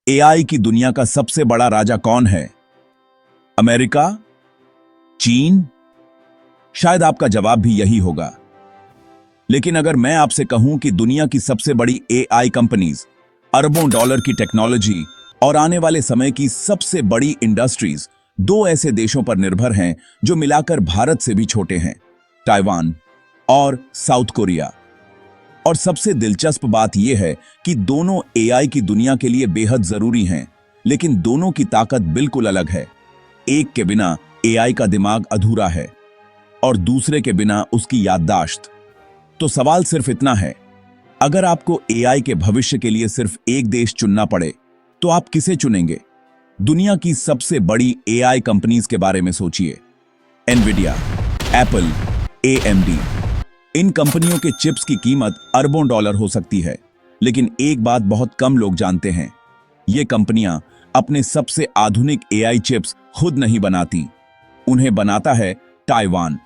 AI की दुनिया का सबसे बड़ा राजा कौन है? अमेरिका? चीन? शायद आपका जवाब भी यही होगा। लेकिन अगर मैं आपसे कहूं कि दुनिया की सबसे बड़ी एआई कंपनीज, अरबों डॉलर की टेक्नोलॉजी और आने वाले समय की सबसे बड़ी इंडस्ट्रीज दो ऐसे देशों पर निर्भर हैं जो मिलाकर भारत से भी छोटे हैं, ताइवान और साउथ कोरिया। और सबसे दिलचस्प बात यह है कि दोनों एआई की दुनिया के लिए बेहद जरूरी हैं, लेकिन दोनों की ताकत बिल्कुल अलग है। एक के बिना एआई का दिमाग अधूरा है और दूसरे के बिना उसकी याददाश्त। तो सवाल सिर्फ इतना है, अगर आपको एआई के भविष्य के लिए सिर्फ एक देश चुनना पड़े तो आप किसे चुनेंगे? दुनिया की सबसे बड़ी एआई कंपनीज के बारे में सोचिए। Nvidia, Apple, AMD. इन कंपनियों के चिप्स की कीमत अरबों डॉलर हो सकती है, लेकिन एक बात बहुत कम लोग जानते हैं, ये कंपनियां अपने सबसे आधुनिक एआई चिप्स खुद नहीं बनाती, उन्हें बनाता है ताइवान।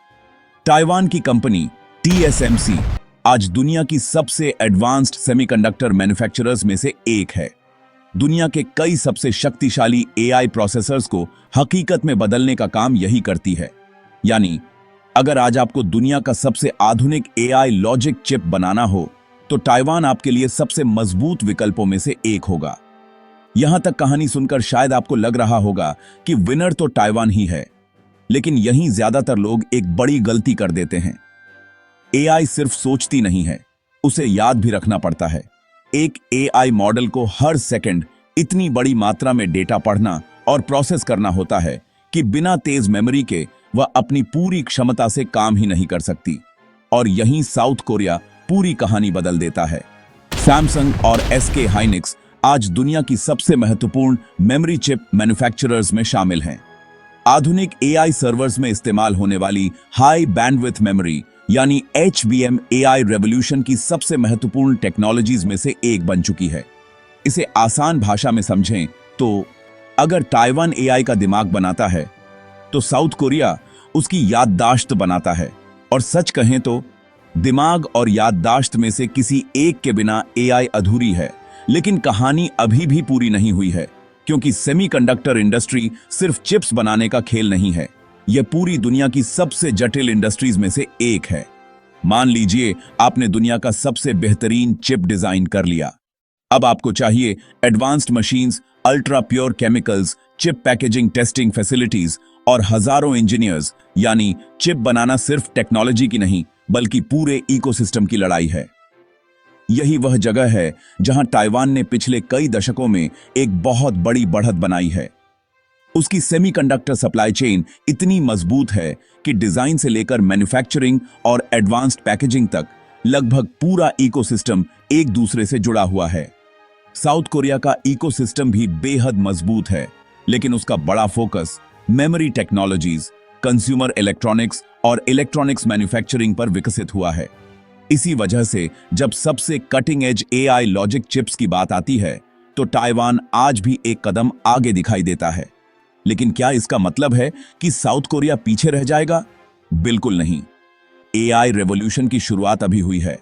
ताइवान की कंपनी टीएसएमसी आज दुनिया की सबसे एडवांस्ड सेमीकंडक्टर मैन्युफैक्चरर्स में से एक है। दुनिया के कई सबसे शक्तिशाली एआई प्रोसेसर्स को हकीकत में बदलने का काम यही करती है। यानी अगर आज आपको दुनिया का सबसे आधुनिक एआई लॉजिक चिप बनाना हो तो ताइवान आपके लिए सबसे मजबूत विकल्पों में से एक होगा। यहां तक कहानी सुनकर शायद आपको लग रहा होगा कि विनर तो ताइवान ही है, लेकिन यहीं ज्यादातर लोग एक बड़ी गलती कर देते हैं। एआई सिर्फ सोचती नहीं है, उसे याद भी रखना पड़ता है। एक एआई मॉडल को हर सेकंड इतनी बड़ी मात्रा में डेटा पढ़ना और प्रोसेस करना होता है कि बिना तेज मेमोरी के वह अपनी पूरी क्षमता से काम ही नहीं कर सकती। और यहीं साउथ कोरिया पूरी कहानी बदल देता है। सैमसंग और एसके हाइनिक्स आज दुनिया की सबसे महत्वपूर्ण मेमोरी चिप मैन्युफैक्चरर्स में शामिल हैं। आधुनिक एआई सर्वर्स में इस्तेमाल होने वाली हाई बैंडविड्थ मेमोरी यानी HBM एआई रेवोल्यूशन की सबसे महत्वपूर्ण टेक्नोलॉजीज में से एक बन चुकी है। इसे आसान भाषा में समझें तो अगर ताइवान एआई का दिमाग बनाता है तो साउथ कोरिया उसकी याददाश्त बनाता है। और सच कहें तो दिमाग और याददाश्त में से किसी एक के बिना एआई अधूरी है। लेकिन कहानी अभी भी पूरी नहीं हुई है, क्योंकि सेमीकंडक्टर इंडस्ट्री सिर्फ चिप्स बनाने का खेल नहीं है, यह पूरी दुनिया की सबसे जटिल इंडस्ट्रीज में से एक है। मान लीजिए आपने दुनिया का सबसे बेहतरीन चिप डिजाइन कर लिया। अब आपको चाहिए advanced machines, ultra pure chemicals, chip packaging testing facilities और हजारों इंजीनियर्स। यानी चिप बनाना सिर्फ टेक्नोलॉजी की नहीं बल्कि पूरे इकोसिस्टम की लड़ाई है। यही वह जगह है जहां ताइवान ने पिछले कई दशकों में एक बहुत बड़ी बढ़त बनाई है। उसकी सेमीकंडक्टर सप्लाई चेन इतनी मजबूत है कि डिजाइन से लेकर मैन्युफैक्चरिंग और एडवांस्ड पैकेजिंग तक लगभग पूरा इकोसिस्टम एक दूसरे से जुड़ा हुआ है। साउथ कोरिया का इकोसिस्टम भी बेहद मजबूत है, लेकिन उसका बड़ा focus memory technologies, consumer electronics और इलेक्ट्रॉनिक्स मैन्युफैक्चरिंग पर विकसित हुआ है। इसी वजह से जब सबसे cutting edge AI logic chips की बात आती है तो ताइवान आज भी एक कदम आगे दिखाई देता है। लेकिन क्या इसका मतलब है कि साउथ कोरिया पीछे रह जाएगा? बिल्कुल नहीं। एआई रेवोल्यूशन की शुरुआत अभी हुई है।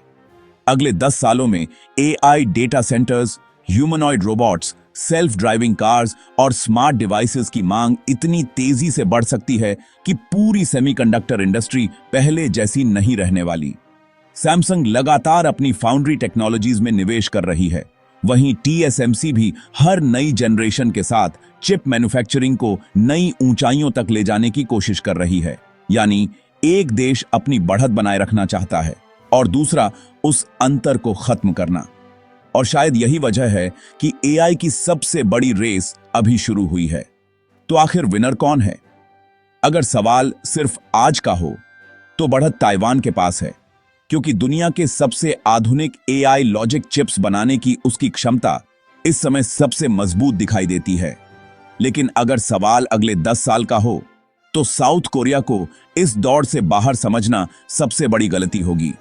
अगले 10 सालों में AI data centres, humanoid robots, self driving cars और स्मार्ट डिवाइसेस की मांग इतनी तेजी से बढ़ सकती है कि पूरी सेमीकंडक्टर इंडस्ट्री पहले जैसी नहीं रहने वाली। सैमसंग लगातार अपनी फाउंड्री टेक्नोलॉजीज में निवेश कर रही है। वहीं टीएसएमसी भी हर नई जनरेशन के साथ चिप मैन्युफैक्चरिंग को नई ऊंचाइयों तक ले जाने की कोशिश कर रही है। यानी एक देश अपनी बढ़त बनाए रखना चाहता है और दूसरा उस अंतर को खत्म करना। और शायद यही वजह है कि एआई की सबसे बड़ी रेस अभी शुरू हुई है। तो आखिर विनर कौन है? अगर सवाल सिर्फ आज का हो तो बढ़त ताइवान के पास है, क्योंकि दुनिया के सबसे आधुनिक एआई लॉजिक चिप्स बनाने की उसकी क्षमता इस समय सबसे मजबूत दिखाई देती है। लेकिन अगर सवाल अगले 10 साल का हो तो साउथ कोरिया को इस दौड़ से बाहर समझना सबसे बड़ी गलती होगी,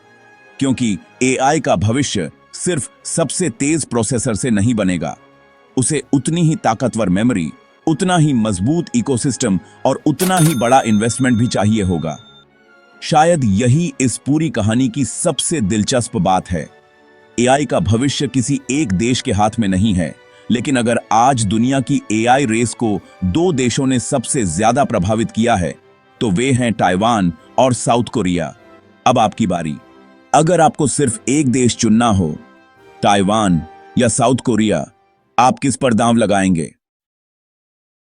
क्योंकि एआई का भविष्य सिर्फ सबसे तेज प्रोसेसर से नहीं बनेगा। उसे उतनी ही ताकतवर मेमोरी, उतना ही मजबूत इकोसिस्टम और उतना ही बड़ा इन्वेस्टमेंट भी चाहिए होगा। शायद यही इस पूरी कहानी की सबसे दिलचस्प बात है। एआई का भविष्य किसी एक देश के हाथ में नहीं है, लेकिन अगर आज दुनिया की एआई रेस को दो देशों ने सबसे ज्यादा प्रभावित किया है तो वे हैं ताइवान और साउथ कोरिया। अब आपकी बारी। अगर आपको सिर्फ एक देश चुनना हो, ताइवान या साउथ कोरिया, आप किस पर दांव लगाएंगे?